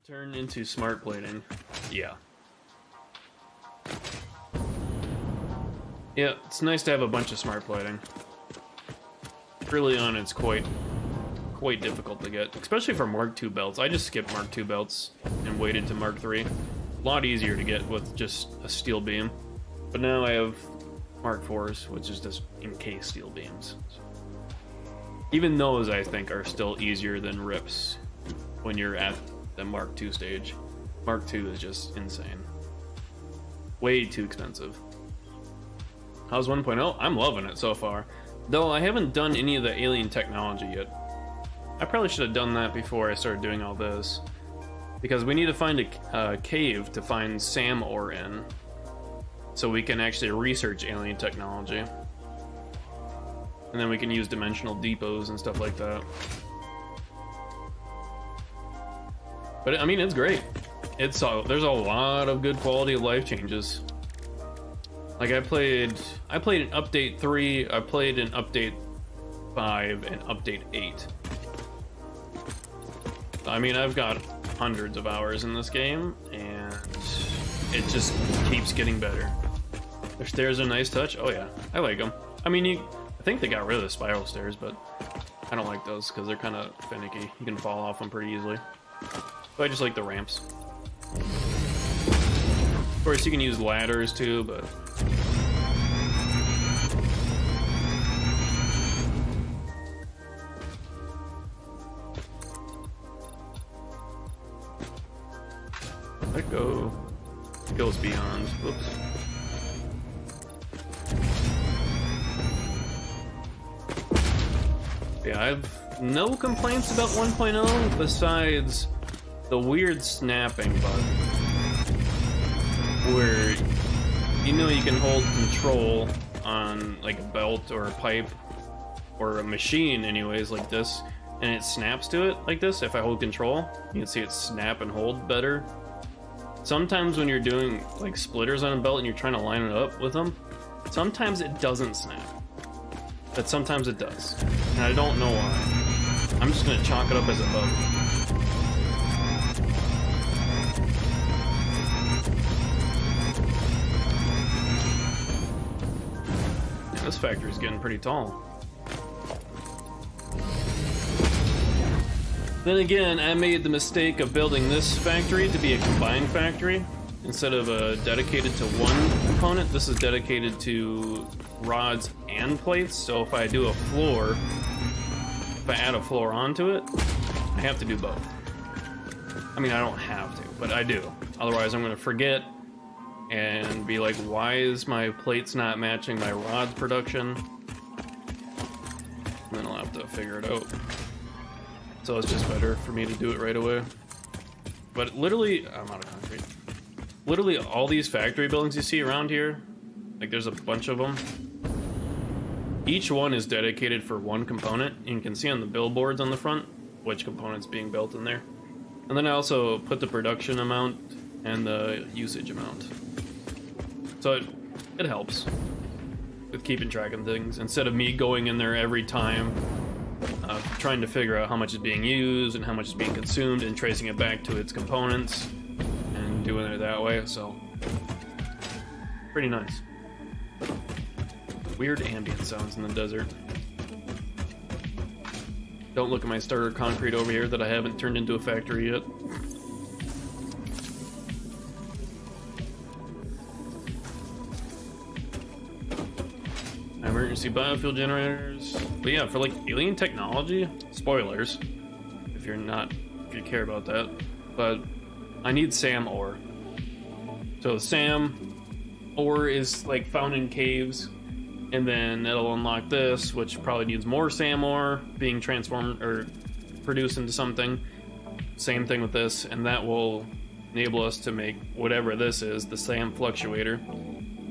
Turn into smart plating. Yeah. Yeah, it's nice to have a bunch of smart plating. Early on, it's quite difficult to get, especially for Mark II belts. I just skipped Mark II belts and waited to Mark III. A lot easier to get with just a steel beam. But now I have Mark IVs, which is just encased steel beams. Even those, I think, are still easier than rips when you're at the Mark II stage. Mark II is just insane. Way too expensive. How's 1.0? I'm loving it so far. Though I haven't done any of the alien technology yet. I probably should have done that before I started doing all this. Because we need to find a cave to find SAM ore in. So we can actually research alien technology. And then we can use dimensional depots and stuff like that. But I mean, it's great. There's a lot of good quality of life changes. Like I played in update 3, I played in update 5 and update 8. I mean, I've got hundreds of hours in this game, and it just keeps getting better. Their stairs are a nice touch. Oh yeah, I like them. I mean, I think they got rid of the spiral stairs, but I don't like those because they're kind of finicky. You can fall off them pretty easily. But I just like the ramps. Of course, you can use ladders too, but... Let go. It goes beyond. Whoops. Yeah, I have no complaints about 1.0 besides the weird snapping bug. Where, you know, you can hold control on like a belt or a pipe or a machine anyways like this, and it snaps to it like this. If I hold control, you can see it snap and hold better. Sometimes when you're doing like splitters on a belt and you're trying to line it up with them, sometimes it doesn't snap. But sometimes it does. And I don't know why. I'm just gonna chalk it up as a bug. Yeah, this factory's getting pretty tall. Then again, I made the mistake of building this factory to be a combined factory. Instead of dedicated to one component, this is dedicated to rods and plates. So if I do a floor, if I add a floor onto it, I have to do both. I mean, I don't have to, but I do. Otherwise, I'm gonna forget and be like, why is my plates not matching my rods production? And then I'll have to figure it out. So it's just better for me to do it right away. But literally, I'm out of concrete. Literally all these factory buildings you see around here, like there's a bunch of them. Each one is dedicated for one component. And you can see on the billboards on the front which component's being built in there. And then I also put the production amount and the usage amount. So it helps with keeping track of things instead of me going in there every time trying to figure out how much is being used and how much is being consumed and tracing it back to its components and doing it that way. So pretty nice. Weird ambient sounds in the desert. Don't look at my starter concrete over here that I haven't turned into a factory yet. Emergency biofuel generators. But yeah, for like alien technology, spoilers, if you care about that, but I need SAM ore. So SAM ore is like found in caves, and then it'll unlock this, which probably needs more SAM ore being transformed or produced into something. Same thing with this, and that will enable us to make whatever this is, the SAM fluctuator.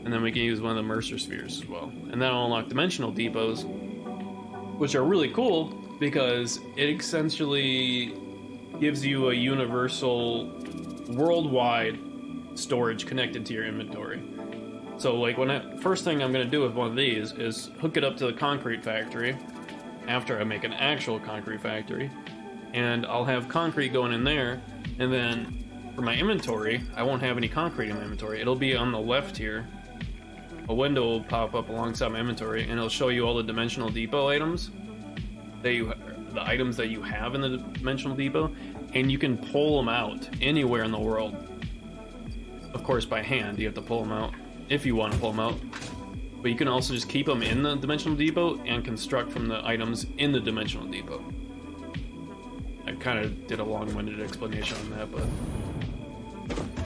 And then we can use one of the Mercer spheres as well. And that'll unlock dimensional depots, which are really cool because it essentially gives you a universal, worldwide storage connected to your inventory. So like first thing I'm gonna do with one of these is hook it up to the concrete factory after I make an actual concrete factory. And I'll have concrete going in there, And then for my inventory, I won't have any concrete in my inventory. It'll be on the left here. A window will pop up alongside my inventory, and it'll show you all the Dimensional Depot items the items that you have in the Dimensional Depot, and you can pull them out anywhere in the world. Of course, by hand, you have to pull them out if you want to pull them out. But you can also just keep them in the Dimensional Depot and construct from the items in the Dimensional Depot. I kind of did a long-winded explanation on that, but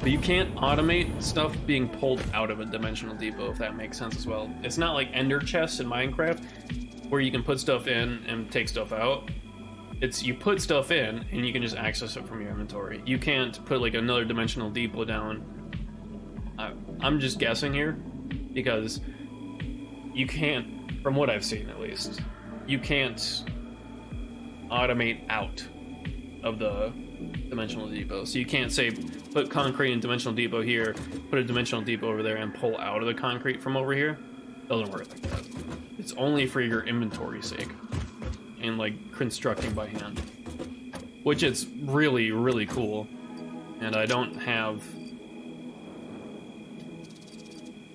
you can't automate stuff being pulled out of a Dimensional Depot, if that makes sense as well. It's not like Ender chests in Minecraft, where you can put stuff in and take stuff out. It's you put stuff in and you can just access it from your inventory. You can't put like another Dimensional Depot down. I'm just guessing here, because you can't, from what I've seen at least, you can't automate out of the Dimensional Depot. So you can't say put concrete in Dimensional Depot here, put a Dimensional Depot over there, and pull out of the concrete from over here. Doesn't work like that. It's only for your inventory's sake and like constructing by hand, which it's really, really cool. And I don't have,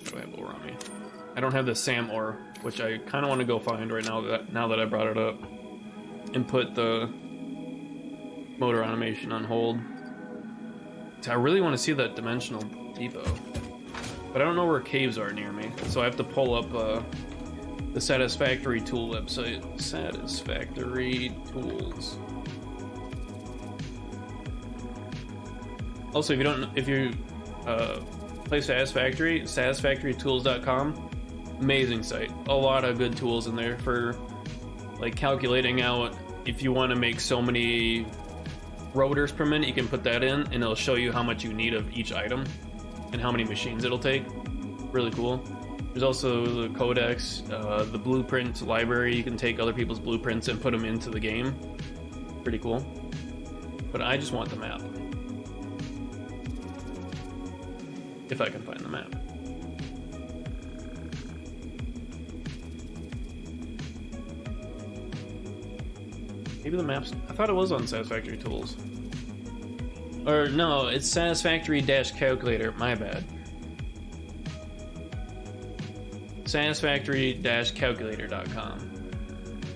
what do I have over on me? I don't have the SAM ore, which I kind of want to go find right now that I brought it up, and put the motor animation on hold. So I really want to see that Dimensional Depot, but I don't know where caves are near me, so I have to pull up the Satisfactory tool website. Satisfactory tools. Also, if you play Satisfactory, satisfactorytools.com, amazing site. A lot of good tools in there for like calculating out if you want to make so many rotors per minute, you can put that in and it'll show you how much you need of each item and how many machines it'll take. Really cool. There's also the codex, the blueprint library. You can take other people's blueprints and put them into the game. Pretty cool. But I just want the map. If I can find the map. Maybe the map's, I thought it was on Satisfactory Tools. Or no, it's Satisfactory-Calculator, my bad. Satisfactory-Calculator.com.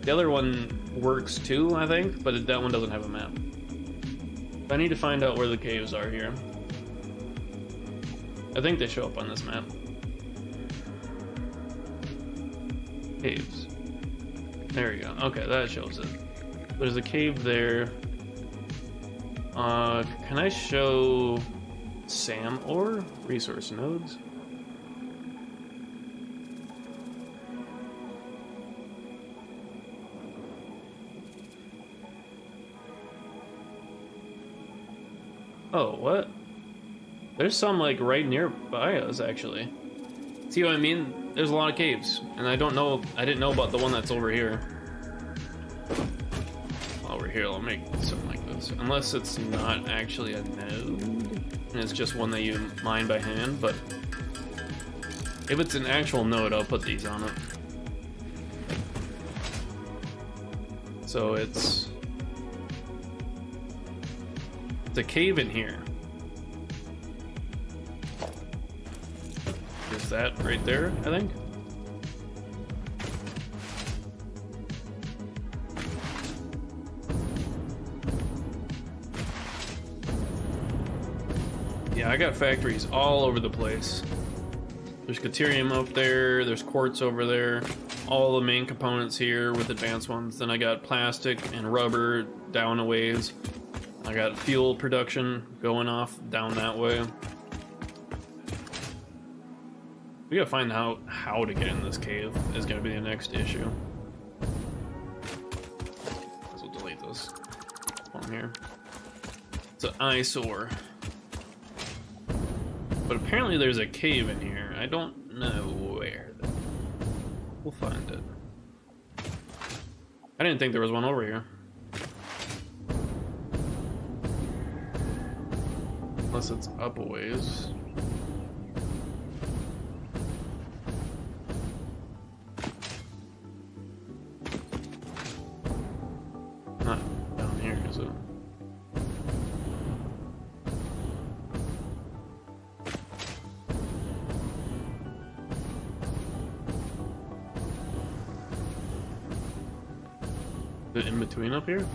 The other one works too, I think, but that one doesn't have a map. I need to find out where the caves are here. I think they show up on this map. Caves. There we go. Okay, that shows it. There's a cave there. Can I show SAM ore? Resource nodes? Oh, what? There's some like right nearby us, actually. See what I mean? There's a lot of caves, and I didn't know about the one that's over here. Over here, I'll make something like this. Unless it's not actually a node, and it's just one that you mine by hand, but if it's an actual node, I'll put these on it. So it's a cave in here. Is that right there, I think? Yeah, I got factories all over the place. There's Caterium up there, there's quartz over there, all the main components here with advanced ones. Then I got plastic and rubber down a ways. I got fuel production going off down that way. We gotta find out how to get in this cave is gonna be the next issue. So we'll delete this one here. It's an eyesore. But apparently there's a cave in here. I don't know where. We'll find it. I didn't think there was one over here. Unless it's up a ways. Not down here, is it? In between up here?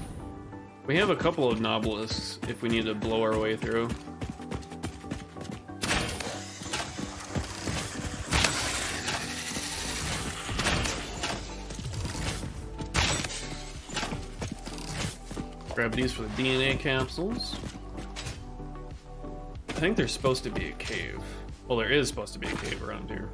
We have a couple of nobelisks if we need to blow our way through. Grab these for the DNA capsules. I think there's supposed to be a cave. Well, there is supposed to be a cave around here.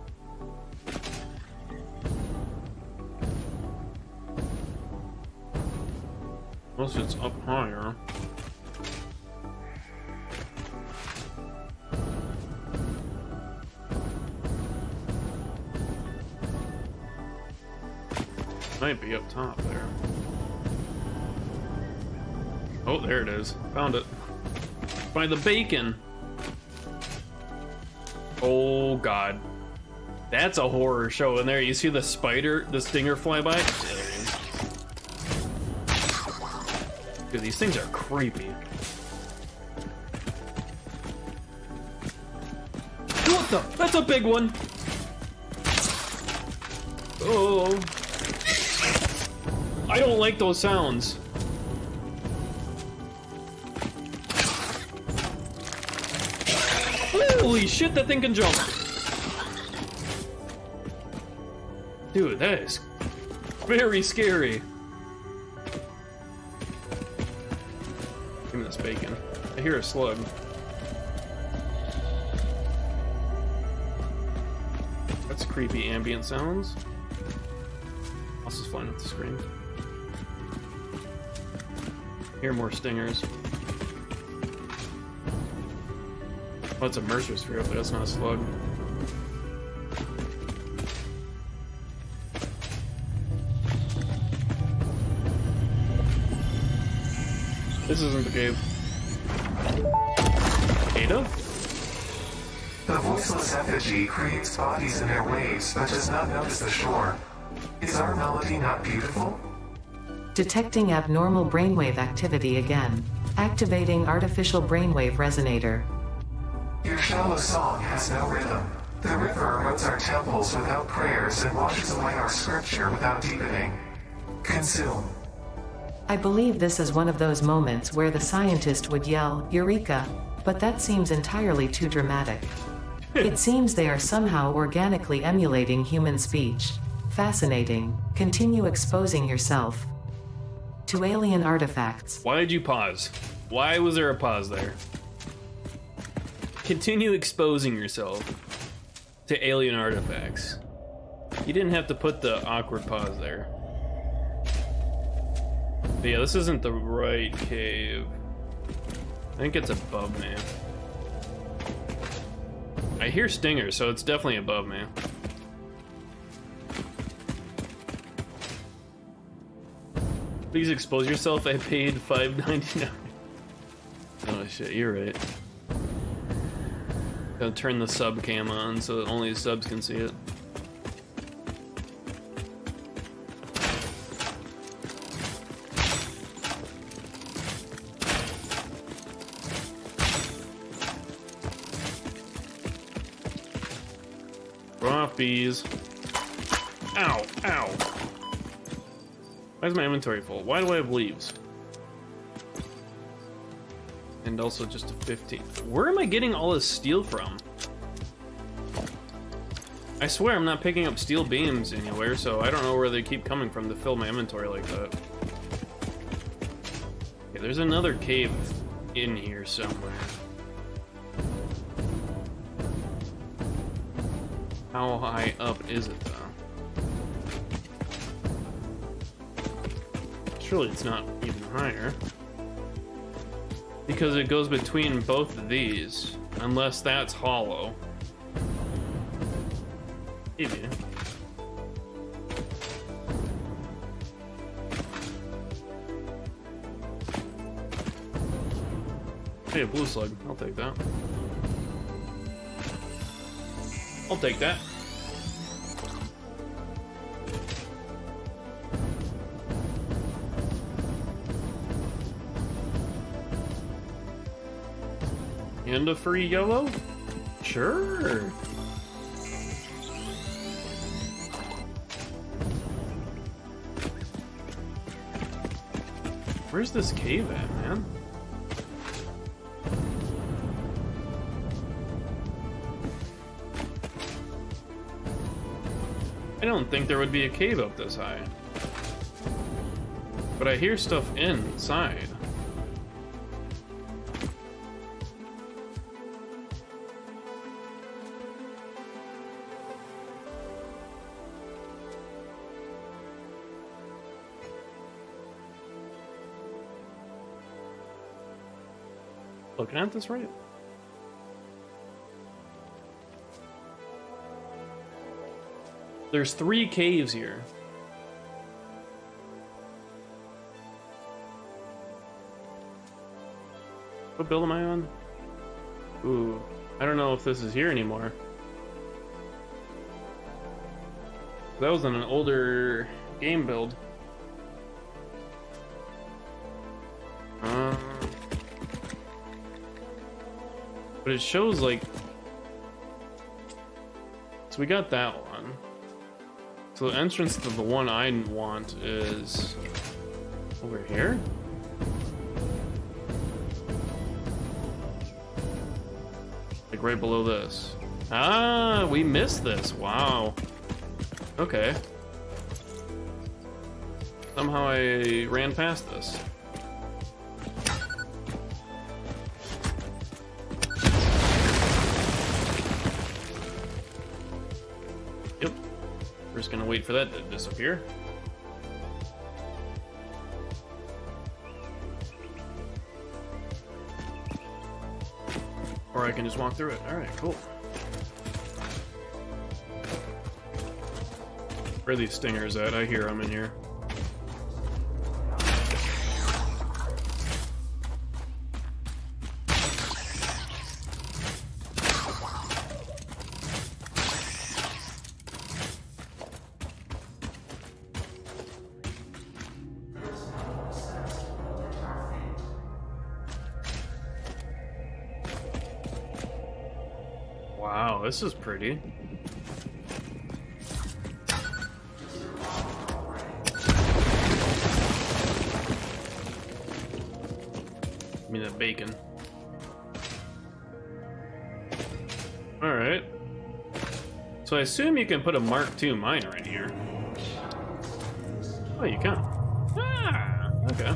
Unless it's up higher. Might be up top there. Oh, there it is. Found it. By the bacon. Oh, God. That's a horror show in there. You see the spider, the stinger fly by? Yeah, there it is. Dude, these things are creepy. What the? That's a big one. Oh. I don't like those sounds. Holy shit, that thing can jump. Dude, that is very scary. Give me this bacon. I hear a slug. That's creepy ambient sounds. Mouse is flying up the screen. Hear more stingers. Oh, it's a Mercer sphere, but that's not a slug. This isn't the cave. Ada? The voiceless effigy creates bodies in airwaves, but does not notice the shore. Is our melody not beautiful? Detecting abnormal brainwave activity again. Activating artificial brainwave resonator. Your shallow song has no rhythm. The river erodes our temples without prayers and washes away our scripture without deepening. Consume. I believe this is one of those moments where the scientist would yell, "Eureka!" But that seems entirely too dramatic. It seems they are somehow organically emulating human speech. Fascinating. Continue exposing yourself to alien artifacts. Why did you pause? Why was there a pause there? Continue exposing yourself to alien artifacts. You didn't have to put the awkward pause there. But yeah, this isn't the right cave. I think it's above me. I hear stingers, so it's definitely above me. Please expose yourself. I paid $5.99. Oh shit, you're right. Gotta turn the sub cam on so that only the subs can see it. Run off, bees. Ow, ow. Why is my inventory full? Why do I have leaves? And also just a 15. Where am I getting all this steel from? I swear I'm not picking up steel beams anywhere, so I don't know where they keep coming from to fill my inventory like that. Okay, there's another cave in here somewhere. How high up is it, though? Surely it's not even higher. Because it goes between both of these. Unless that's hollow. Maybe. Hey, a blue slug. I'll take that. I'll take that. And a free yellow? Sure. Where's this cave at, man? I don't think there would be a cave up this high. But I hear stuff inside. Looking at this right? There's 3 caves here. What build am I on? Ooh, I don't know if this is here anymore. That was on an older game build. But it shows like... So we got that one. So the entrance to the one I want is... over here? Like right below this. Ah, we missed this. Wow. Okay. Somehow I ran past this. Yep. We're just gonna wait for that to disappear. Or I can just walk through it. Alright, cool. Where are these stingers at? I hear them in here. Wow, this is pretty. Give me that bacon. Alright. So I assume you can put a Mark II miner in here. Oh, you can. Ah, okay.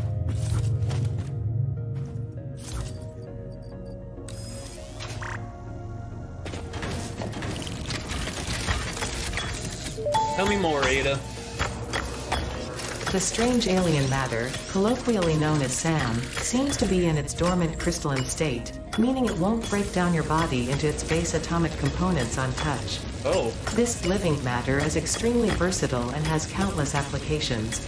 Tell me more, Ada. The strange alien matter, colloquially known as SAM, seems to be in its dormant crystalline state, meaning it won't break down your body into its base atomic components on touch. Oh. This living matter is extremely versatile and has countless applications.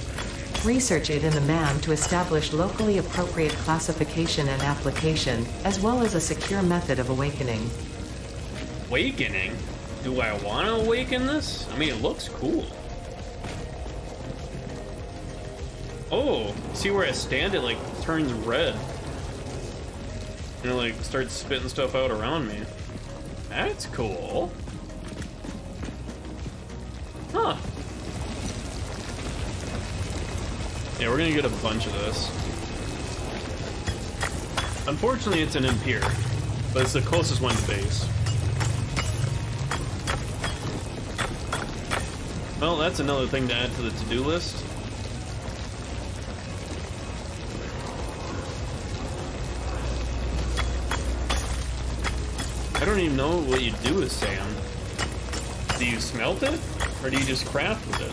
Research it in the MAM to establish locally appropriate classification and application, as well as a secure method of awakening. Awakening? Do I want to awaken this? I mean, it looks cool. Oh, see where I stand? It like turns red. And it like starts spitting stuff out around me. That's cool. Huh. Yeah, we're gonna get a bunch of this. Unfortunately, it's an Imperial, but it's the closest one to base. Well, that's another thing to add to the to-do list. I don't even know what you do with sand. Do you smelt it? Or do you just craft with it?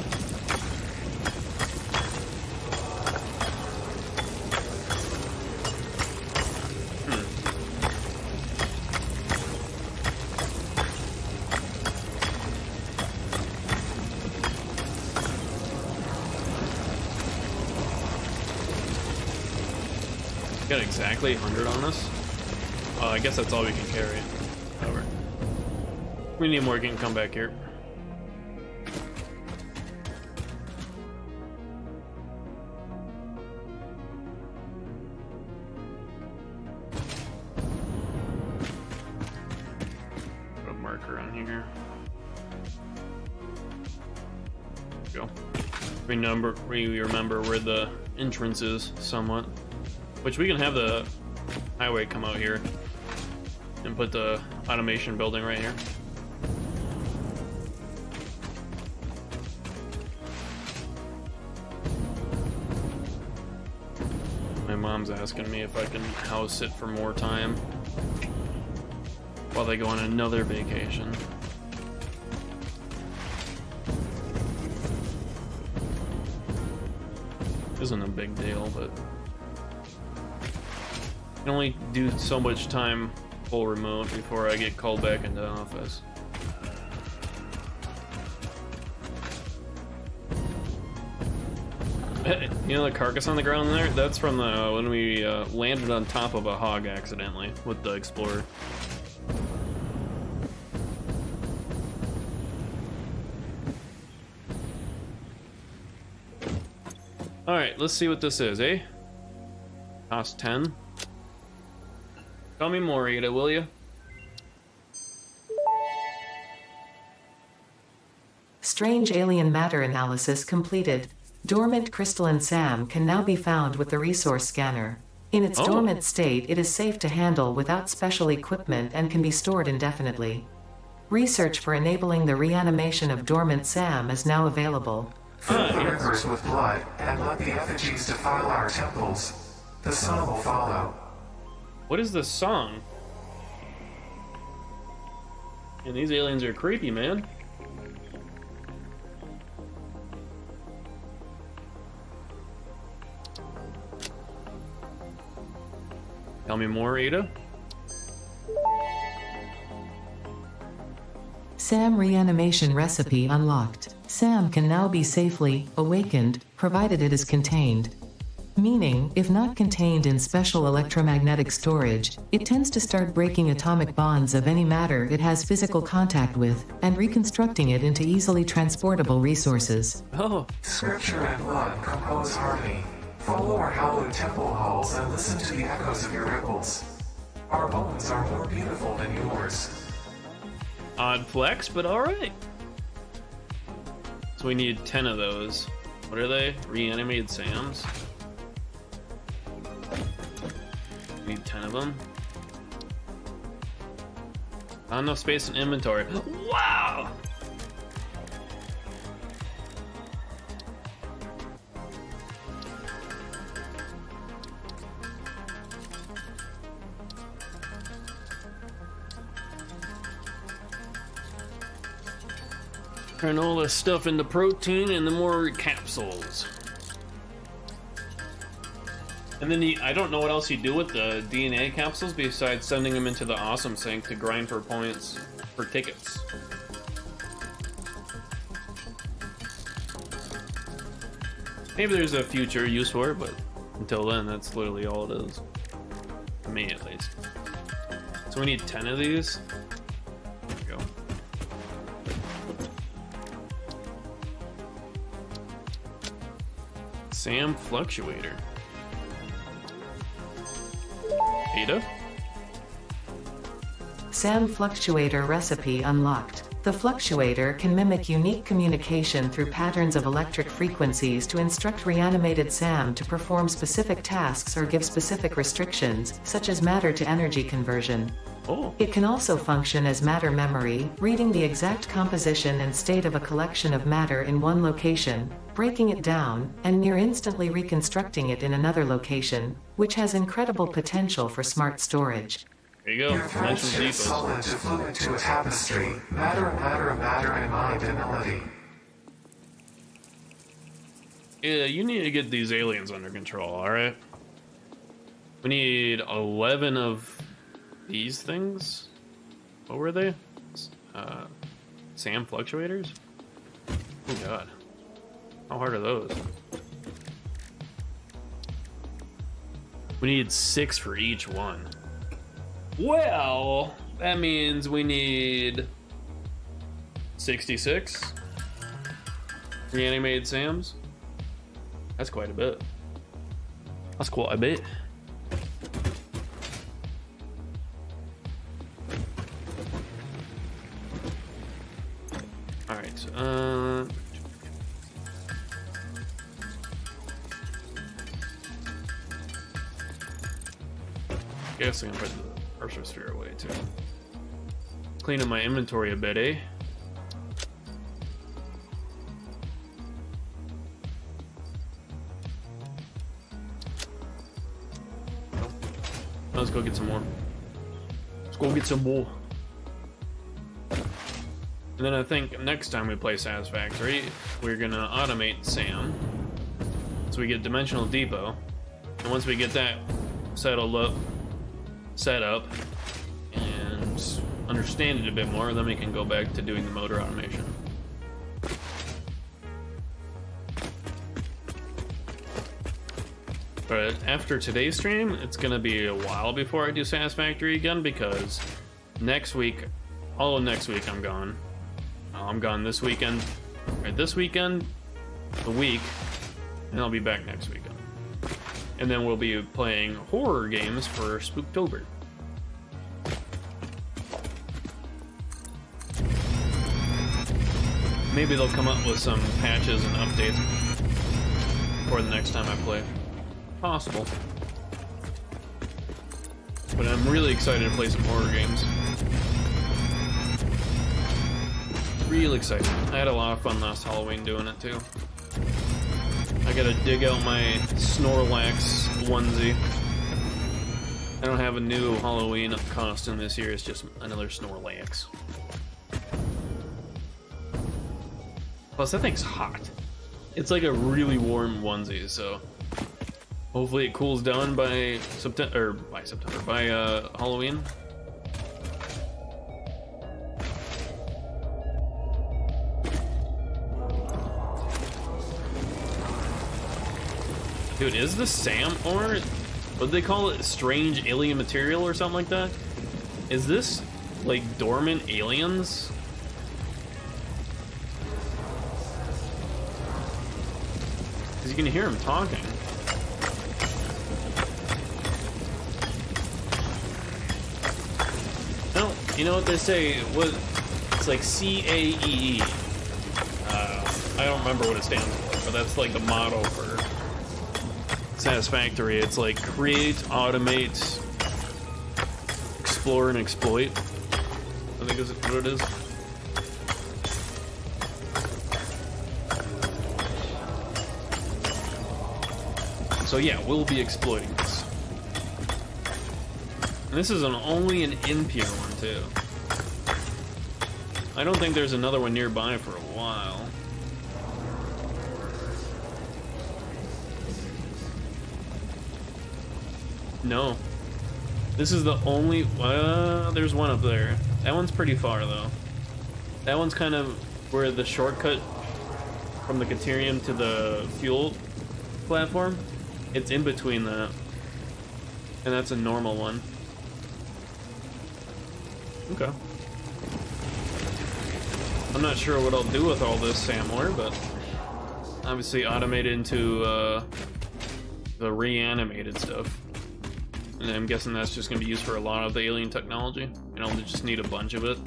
Got exactly 100 on us. I guess that's all we can carry. Over. We need more. Can come back here. Put a marker on here. Go. We remember where the entrances somewhat. Which we can have the highway come out here and put the automation building right here. My mom's asking me if I can house it for more time while they go on another vacation. Isn't a big deal, but I can only do so much time full remote before I get called back into office. You know the carcass on the ground there? That's from the when we landed on top of a hog accidentally with the Explorer. Alright, let's see what this is, eh? Cost 10. Tell me more, Ada, will you? Strange alien matter analysis completed. Dormant crystalline SAM can now be found with the resource scanner. In its dormant state, it is safe to handle without special equipment and can be stored indefinitely. Research for enabling the reanimation of dormant SAM is now available. Fill the rivers with blood and let the effigies defile our temples. The sun will follow. What is this song? And these aliens are creepy, man. Tell me more, Ada. SAM reanimation recipe unlocked. SAM can now be safely awakened, provided it is contained. Meaning, if not contained in special electromagnetic storage, it tends to start breaking atomic bonds of any matter it has physical contact with, and reconstructing it into easily transportable resources. Oh. Scripture and blood compose harmony. Follow our hallowed temple halls and listen to the echoes of your ripples. Our bones are more beautiful than yours. Odd flex, but alright. So we need 10 of those. What are they? Reanimated SAMs? We need 10 of them. Not enough space in inventory. Wow! Turn all this stuff into protein and the more capsules. And then I don't know what else you do with the DNA capsules besides sending them into the Awesome Sink to grind for points for tickets. Maybe there's a future use for it, but until then, that's literally all it is. To me, at least. So we need 10 of these. There we go. SAM Fluctuator. Ada? SAM Fluctuator recipe unlocked. The fluctuator can mimic unique communication through patterns of electric frequencies to instruct reanimated SAM to perform specific tasks or give specific restrictions, such as matter-to-energy conversion. Oh. It can also function as matter memory, reading the exact composition and state of a collection of matter in one location, breaking it down, and near-instantly reconstructing it in another location, which has incredible potential for smart storage. There you go. Your thread shifts solid to fluid to a tapestry. Matter and matter and matter and mind and melody. Yeah, you need to get these aliens under control, alright? We need 11 of these things? What were they? SAM Fluctuators? Oh god. How hard are those? We need 6 for each one. Well, that means we need 66 reanimated SAMs. That's quite a bit. That's quite a bit. Alright, guess I can put the pressure sphere away too. Clean up my inventory a bit, eh? Let's go get some more. Let's go get some more. And then I think next time we play Satisfactory, we're gonna automate Sam. So we get Dimensional Depot. And once we get that set up, and understand it a bit more, then we can go back to doing the motor automation. But after today's stream, it's gonna be a while before I do Satisfactory again, because next week, all of next week I'm gone. I'm gone this weekend, or this weekend, the week, and I'll be back next weekend. And then we'll be playing horror games for Spooktober. Maybe they'll come up with some patches and updates for the next time I play. Possible. But I'm really excited to play some horror games. Real excited. I had a lot of fun last Halloween doing it too. I gotta dig out my Snorlax onesie. I don't have a new Halloween costume this year, it's just another Snorlax. Plus, that thing's hot. It's like a really warm onesie, so hopefully it cools down by Halloween. Dude, is this Sam or what do they call it? Strange alien material or something like that? Is this like dormant aliens? Because you can hear him talking. Well, you know what they say? It's like CAEE. I don't remember what it stands for, but that's like the motto for Satisfactory. It's like create, automate, explore, and exploit. I think is what it is. So yeah, we'll be exploiting this. And this is only an impure one too. I don't think there's another one nearby for a while. No. This is the only... there's one up there. That one's pretty far, though. That one's kind of where the shortcut from the Caterium to the fuel platform. It's in between that. And that's a normal one. Okay. I'm not sure what I'll do with all this SAM-lore, but obviously automate it into the reanimated stuff. And I'm guessing that's just going to be used for a lot of the alien technology. And I'll just need a bunch of it.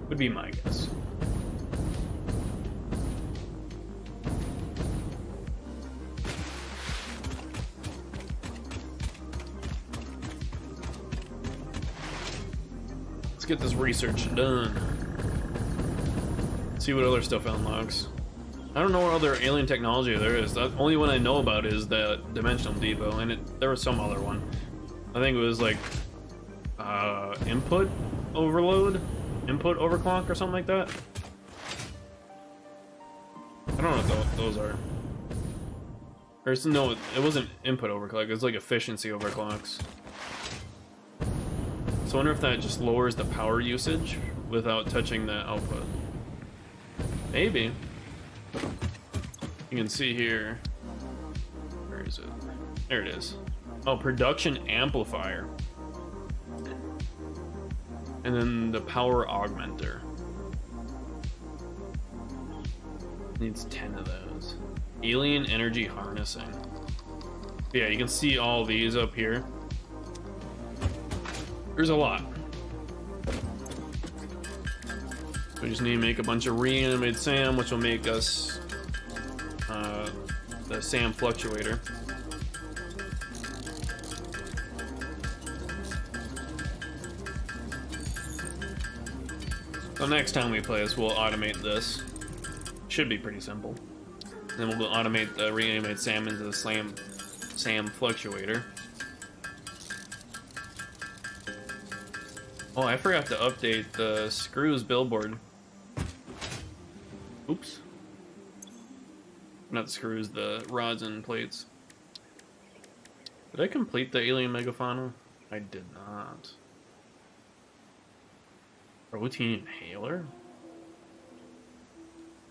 Would be my guess. Let's get this research done. See what other stuff unlocks. I don't know what other alien technology there is. The only one I know about is the Dimensional Depot, and there was some other one. I think it was like input overload, input overclock, or something like that. I don't know what those are. No, it wasn't input overclock. It was like efficiency overclocks. So I wonder if that just lowers the power usage without touching the output. Maybe. You can see here. Where is it? There it is. Oh, production amplifier. And then the power augmenter. Needs 10 of those. Alien energy harnessing. Yeah, you can see all these up here. There's a lot. We just need to make a bunch of reanimated SAM, which will make us the SAM fluctuator. So next time we play this, we'll automate this. Should be pretty simple. Then we'll automate the reanimate Sam into the Sam fluctuator. Oh, I forgot to update the screws billboard. Oops. Not the screws, the rods and plates. Did I complete the alien megafauna? I did not. Protein inhaler?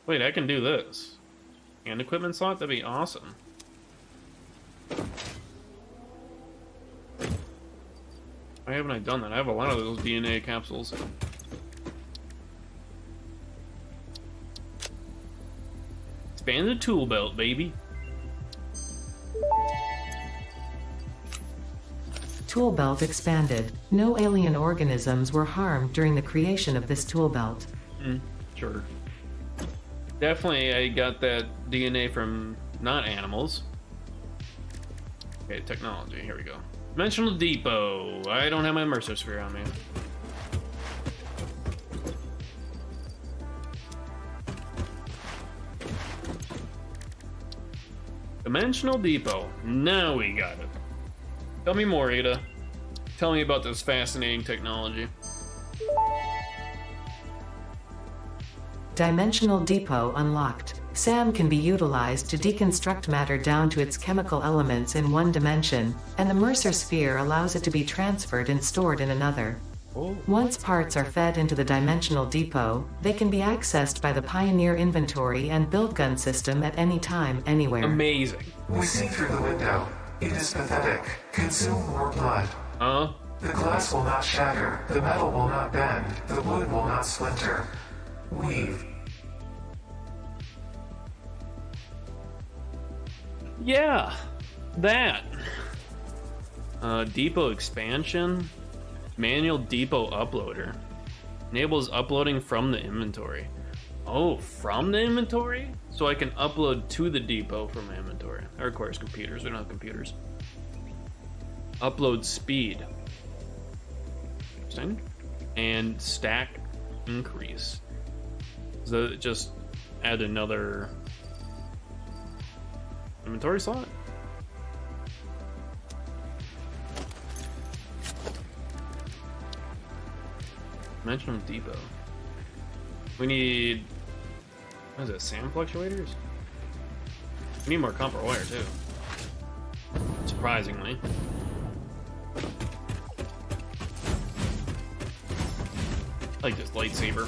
Wait, I can do this. And equipment slot? That'd be awesome. Why haven't I done that? I have a lot of those DNA capsules. Expanded tool belt, baby. Tool belt expanded. No alien organisms were harmed during the creation of this tool belt. Sure. Definitely, I got that DNA from not animals. Okay, technology. Here we go. Dimensional Depot. I don't have my Mercer Sphere on me. Dimensional Depot. Now we got it. Tell me more, Ada. Tell me about this fascinating technology. Dimensional Depot unlocked. SAM can be utilized to deconstruct matter down to its chemical elements in one dimension, and the Mercer Sphere allows it to be transferred and stored in another. Once parts are fed into the Dimensional Depot, they can be accessed by the Pioneer inventory and build gun system at any time, anywhere. Amazing. We see through the window. It is pathetic. Consume more blood. The glass will not shatter. The metal will not bend. The wood will not splinter. Weave. Yeah, that. Depot expansion. Manual depot uploader. Enables uploading from the inventory. Oh, from the inventory? So I can upload to the depot from my inventory. That requires computers. We don't have computers. Upload speed. Interesting. And stack increase. So just add another inventory slot? Dimensional Depot. We need... what is it, SAM fluctuators? We need more copper wire too. Surprisingly. I like this lightsaber.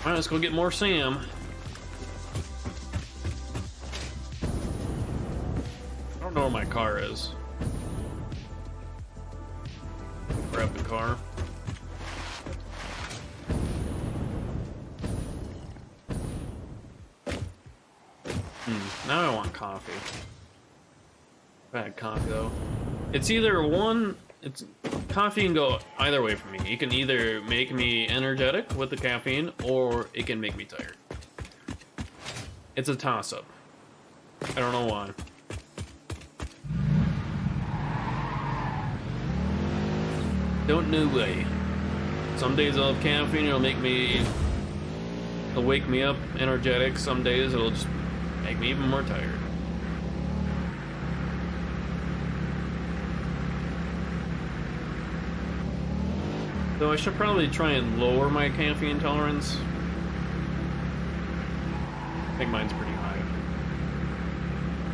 Alright, let's go get more SAM. I don't know where my car is. Grab the car. Now I want coffee. I've had coffee though. It's either one, coffee can go either way for me. It can either make me energetic with the caffeine, or it can make me tired. It's a toss-up. I don't know why. Don't know why. Some days I'll have caffeine, it'll wake me up energetic. Some days it'll just make me even more tired. Though I should probably try and lower my caffeine tolerance. I think mine's pretty high.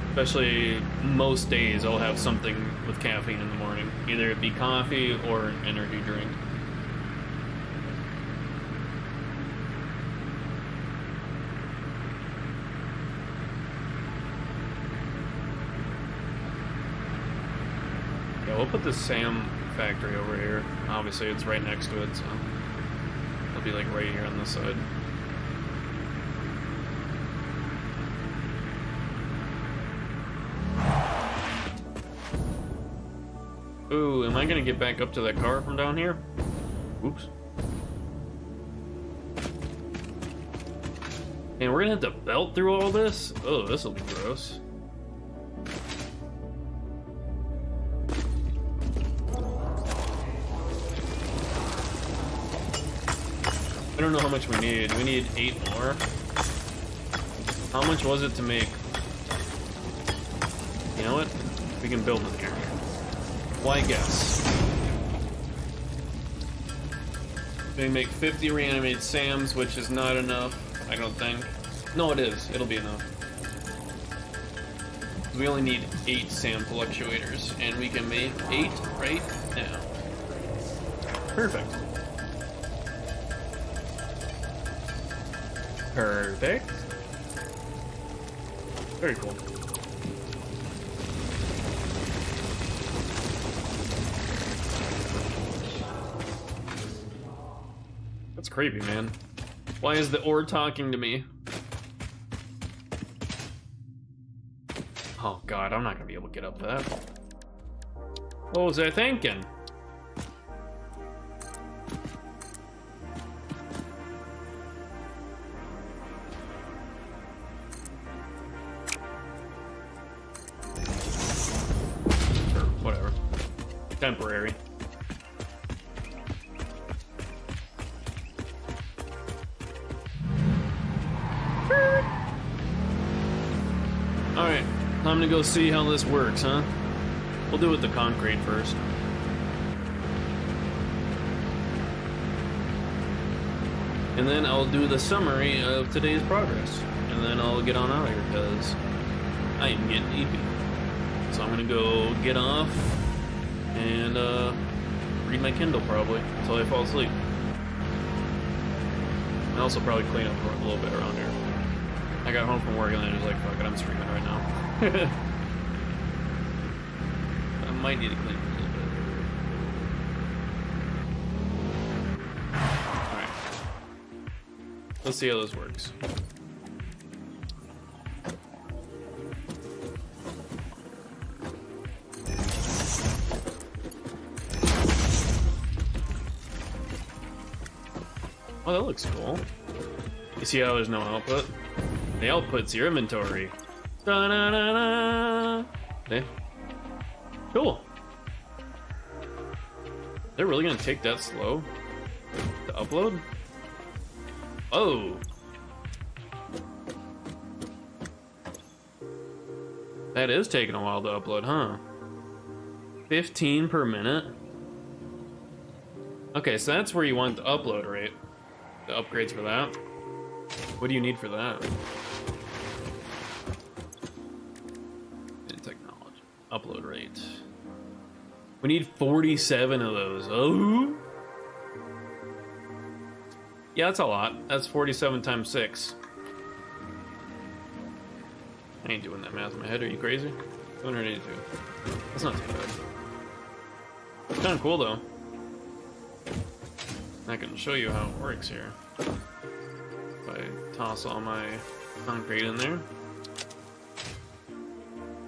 Especially most days I'll have something with caffeine in the morning. Either it be coffee or an energy drink. Yeah, we'll put the SAM factory over here. Obviously it's right next to it, so it'll be like right here on this side. Ooh, am I gonna get back up to that car from down here? Oops. And we're gonna have to belt through all this? Oh, this'll be gross. I don't know how much we need. We need 8 more. How much was it to make? You know what? We can build it here. Why guess? We make 50 reanimated SAMs, which is not enough, I don't think. No, it is. It'll be enough. We only need 8 SAM fluctuators, and we can make 8 right now. Perfect. Perfect. Very cool. That's creepy, man. Why is the ore talking to me? Oh god, I'm not gonna be able to get up that. What was I thinking? Or whatever. Temporary. Alright, time to go see how this works, huh? We'll do it with the concrete first. And then I'll do the summary of today's progress. And then I'll get on out of here, because I am getting sleepy. So I'm gonna go get off and read my Kindle probably until I fall asleep. And also probably clean up a little bit around here. I got home from work and I was like, fuck it, I'm streaming right now. I might need to clean up a little bit. Alright. Let's see how this works. Oh, that looks cool. You see how there's no output? The output's your inventory. Da-da-da-da. Okay. Cool. They're really gonna take that slow to upload? Oh. That is taking a while to upload, huh? 15 per minute? Okay, so that's where you want the upload rate. The upgrades for that. What do you need for that? Technology. Upload rate. We need 47 of those. Oh! Yeah, that's a lot. That's 47 times 6. I ain't doing that math in my head. Are you crazy? 282. That's not too bad. It's kind of cool, though. I can show you how it works here. If I toss all my concrete in there.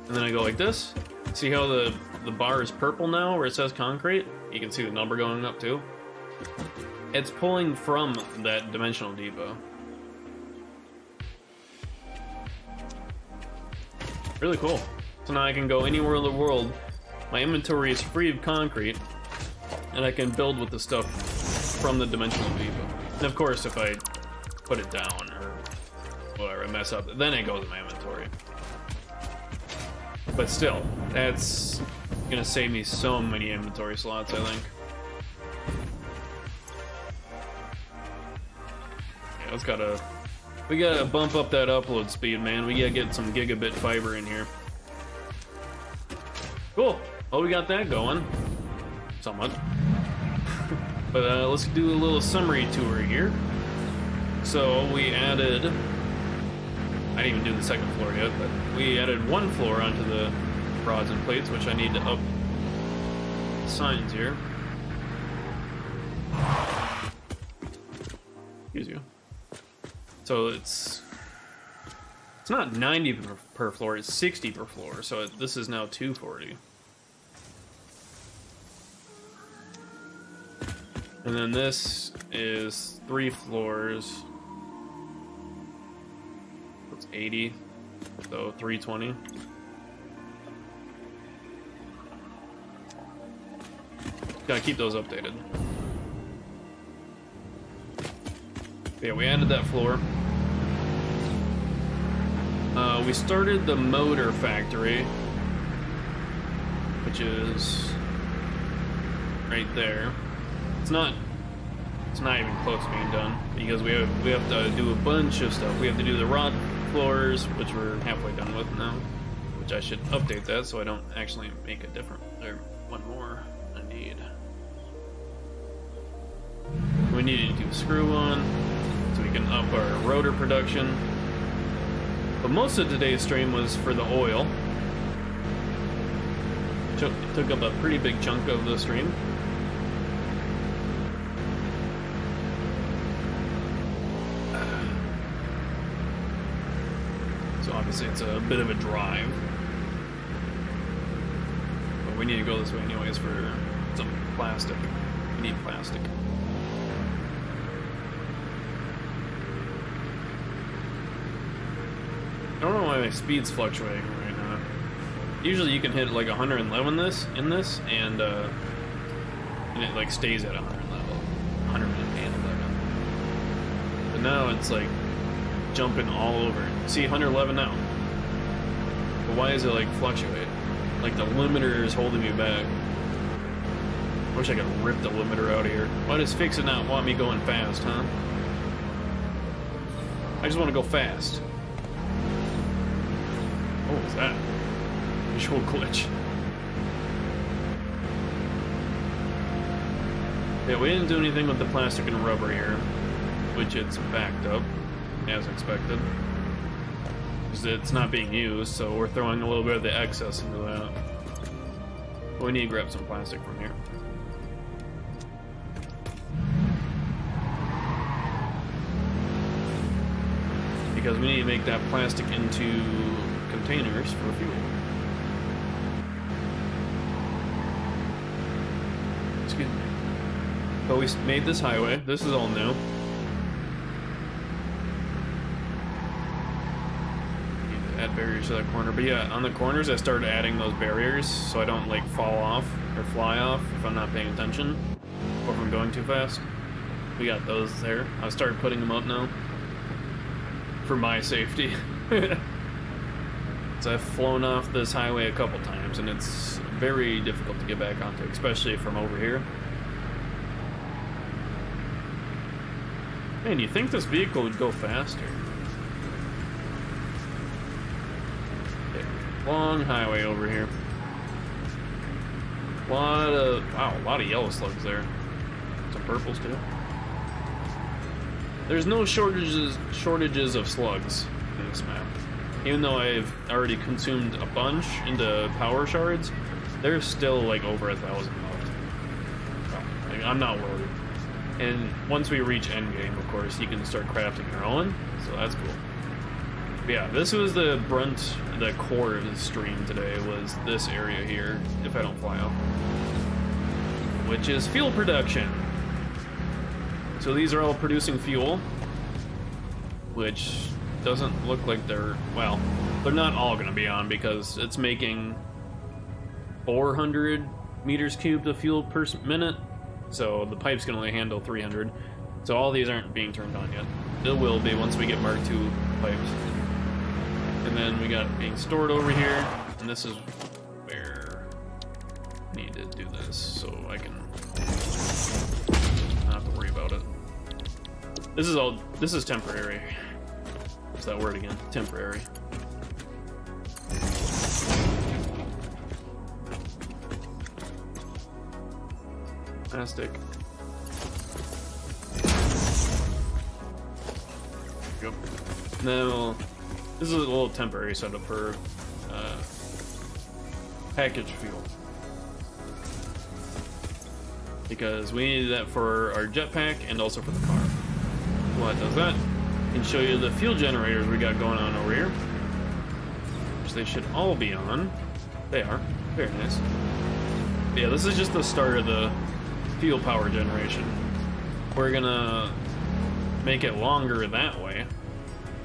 And then I go like this. See how the bar is purple now where it says concrete? You can see the number going up too. It's pulling from that dimensional depot. Really cool. So now I can go anywhere in the world. My inventory is free of concrete. And I can build with the stuff from the dimensional depot. And of course, if I put it down or whatever, I mess up, then it goes in my inventory. But still, that's gonna save me so many inventory slots, I think. Yeah, we gotta bump up that upload speed, man. We gotta get some gigabit fiber in here. Cool. Oh, we got that going. Somewhat. But let's do a little summary tour here. So we added, I didn't even do the second floor yet, but we added one floor onto the rods and plates, which I need to up the signs here. Excuse you. So it's not 90 per floor, it's 60 per floor. So this is now 240. And then this is 3 floors. It's 80, so 320. Gotta keep those updated. Yeah, we added that floor. We started the motor factory, which is right there. It's not even close to being done because we have to do a bunch of stuff. We have to do the rod floors, which we're halfway done with now. Which I should update that so I don't actually make a different. There, one more I need. We need to do a screw on so we can up our rotor production. But most of today's stream was for the oil. Took up a pretty big chunk of the stream. So obviously it's a bit of a drive. But we need to go this way anyways for some plastic. We need plastic. I don't know why my speed's fluctuating right now. Usually you can hit like 111 in this, and it like stays at 111. But now it's like jumping all over. See, 111 now. But why is it like fluctuate? Like the limiter is holding me back. I wish I could rip the limiter out of here. Why does Fix It not want me going fast, huh? I just want to go fast. What was that? Visual glitch. Yeah, we didn't do anything with the plastic and rubber here, which it's backed up, as expected. Because it's not being used, so we're throwing a little bit of the excess into that. But we need to grab some plastic from here. Because we need to make that plastic into containers for fuel. Excuse me. But we made this highway. This is all new. Need to add barriers to that corner. But yeah, on the corners I started adding those barriers so I don't like fall off or fly off if I'm not paying attention or if I'm going too fast. We got those there. I've started putting them up now for my safety. So I've flown off this highway a couple times, and it's very difficult to get back onto, especially from over here. Man, you think this vehicle would go faster? Okay, long highway over here. Wow, a lot of yellow slugs there. Some purples too. There's no shortages of slugs in this map. Even though I've already consumed a bunch into power shards, there's still like over 1,000 left. Like, I'm not worried. And once we reach endgame, of course, you can start crafting your own, so that's cool. But yeah, this was the brunt, the core of the stream today, was this area here, if I don't fly off. Which is fuel production. So these are all producing fuel, which doesn't look like they're, well, they're not all going to be on because it's making 400 meters cubed of fuel per minute, so the pipe's going to only handle 300. So all these aren't being turned on yet. It will be once we get Mark II pipes. And then we got it being stored over here, and this is where I need to do this so I can not have to worry about it. This is temporary. What's that word again? Temporary. Plastic. Go. Now, this is a little temporary setup for package fuel. Because we needed that for our jetpack and also for the car. Well, it does that. I can show you the fuel generators we got going on over here. Which they should all be on. They are. Very nice. But yeah, this is just the start of the fuel power generation. We're gonna make it longer that way.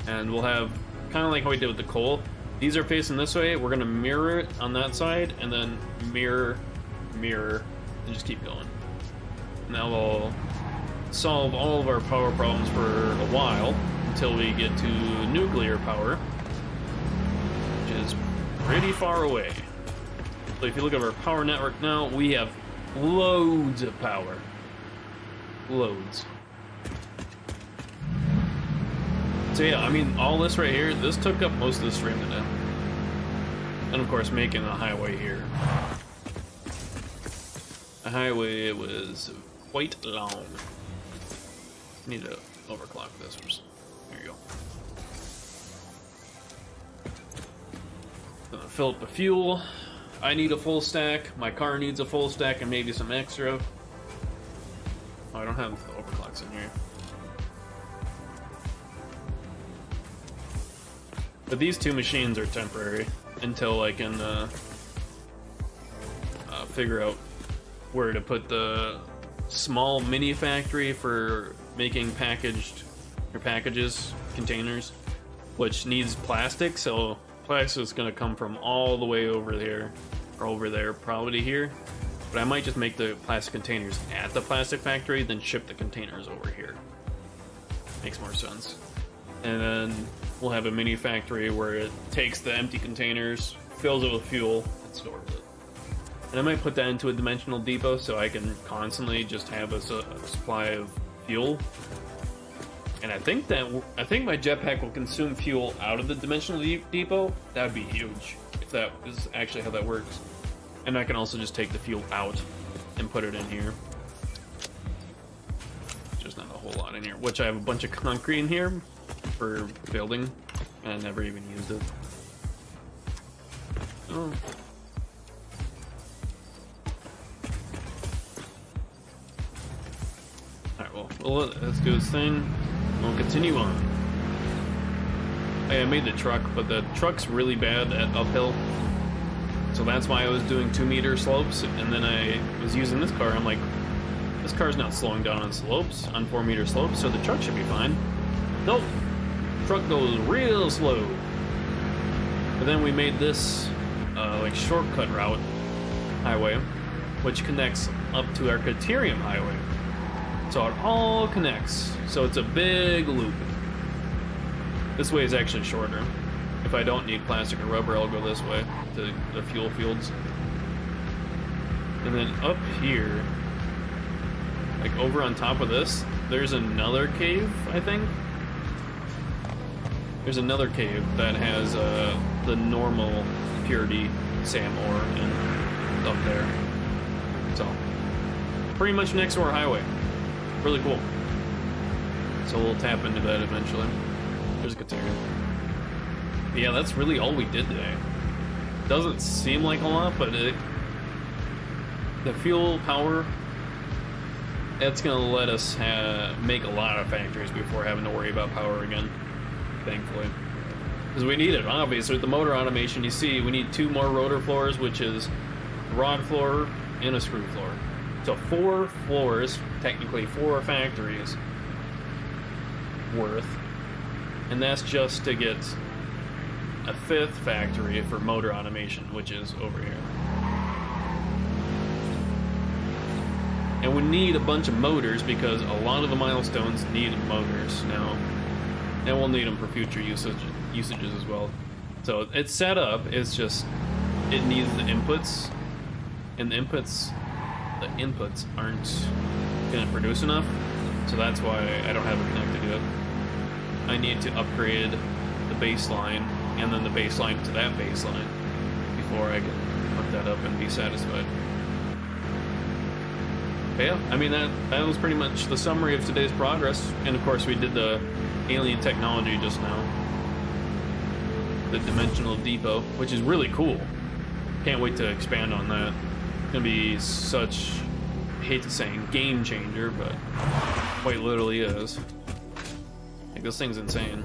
And we'll have, kind of like how we did with the coal. These are facing this way. We're gonna mirror it on that side, and then mirror, mirror, and just keep going. And that will solve all of our power problems for a while until we get to nuclear power, which is pretty far away. So if you look at our power network now, we have loads of power. Loads. So yeah, I mean, all this right here, this took up most of the stream today. And of course, making a highway here. The highway was quite long. Need to overclock this. There you go. Gonna fill up the fuel. I need a full stack. My car needs a full stack and maybe some extra. Oh, I don't have the overclocks in here. But these two machines are temporary until I can figure out where to put the small mini factory for making packages, containers, which needs plastic. So plastic is going to come from all the way over there, or over there, probably here. But I might just make the plastic containers at the plastic factory, then ship the containers over here. Makes more sense. And then we'll have a mini factory where it takes the empty containers, fills it with fuel, and stores it. And I might put that into a dimensional depot so I can constantly just have a supply of fuel. And I think my jetpack will consume fuel out of the dimensional depot. That would be huge if that is actually how that works. And I can also just take the fuel out and put it in here. There's not a whole lot in here, which I have a bunch of concrete in here for building, and I never even used it. Oh. Alright, well, let's do this thing. We'll continue on. I made the truck, but the truck's really bad at uphill. So that's why I was doing 2-meter slopes, and then I was using this car. I'm like, this car's not slowing down on slopes, on 4-meter slopes, so the truck should be fine. Nope. Truck goes real slow. But then we made this like shortcut route highway, which connects up to our Criterium highway. So it all connects. So it's a big loop. This way is actually shorter. If I don't need plastic or rubber, I'll go this way to the fuel fields. And then up here, like over on top of this, there's another cave, I think. There's another cave that has the normal purity SAM ore in up there. So, pretty much next to our highway. Really cool. So we'll tap into that eventually. There's a Criterium. Yeah, that's really all we did today. Doesn't seem like a lot, but the fuel power, that's gonna let us make a lot of factories before having to worry about power again, thankfully. Because we need it, obviously. With the motor automation, you see, we need 2 more rotor floors, which is a rod floor and a screw floor. So 4 floors, technically 4 factories worth, and that's just to get a 5th factory for motor automation, which is over here. And we need a bunch of motors because a lot of the milestones need motors now, and we'll need them for future usages as well. So it's set up, it's just, it needs the inputs, and the inputs aren't gonna produce enough, so that's why I don't have it connected yet. I need to upgrade the baseline, and then the baseline to that baseline, before I can hook that up and be satisfied. But yeah, I mean, that was pretty much the summary of today's progress, and of course we did the alien technology just now. The dimensional depot, which is really cool. Can't wait to expand on that. It's gonna be such, I hate to say game changer, but quite literally is. Like, this thing's insane.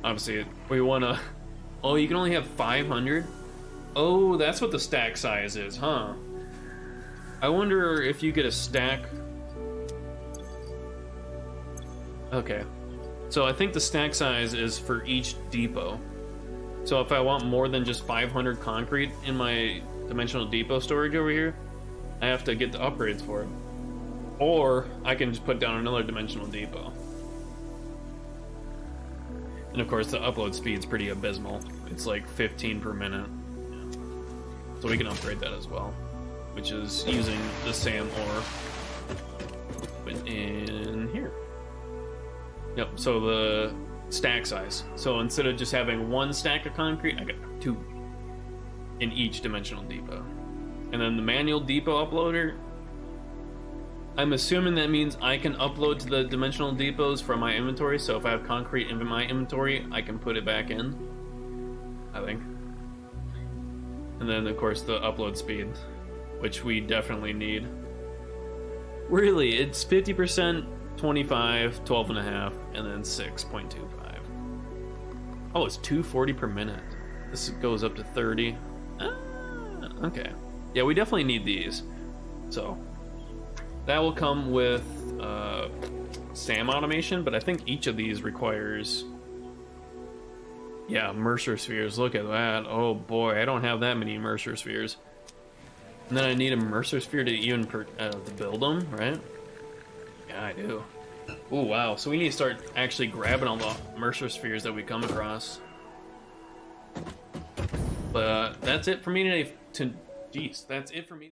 Obviously, we wanna... Oh, you can only have 500? Oh, that's what the stack size is, huh? I wonder if you get a stack... Okay. So I think the stack size is for each depot. So if I want more than just 500 concrete in my dimensional depot storage over here, I have to get the upgrades for it. Or I can just put down another dimensional depot. And of course, the upload speed's pretty abysmal. It's like 15 per minute. So we can upgrade that as well, which is using the same ore. But in here. Yep, so the stack size. So instead of just having one stack of concrete, I got 2 in each dimensional depot. And then the manual depot uploader, I'm assuming that means I can upload to the dimensional depots from my inventory. So if I have concrete in my inventory, I can put it back in, I think. And then of course the upload speed, which we definitely need. Really, it's 50%, 25, 12.5, and then 6.25. Oh, it's 240 per minute. This goes up to 30. Okay. Yeah, we definitely need these. So that will come with SAM automation, but I think each of these requires, yeah, Mercer spheres. Look at that. Oh boy, I don't have that many Mercer spheres. And then I need a Mercer sphere to even to build them, right? Yeah, I do. Oh wow, so we need to start actually grabbing all the Mercer spheres that we come across. But that's it for me today. Jeez, that's it for me.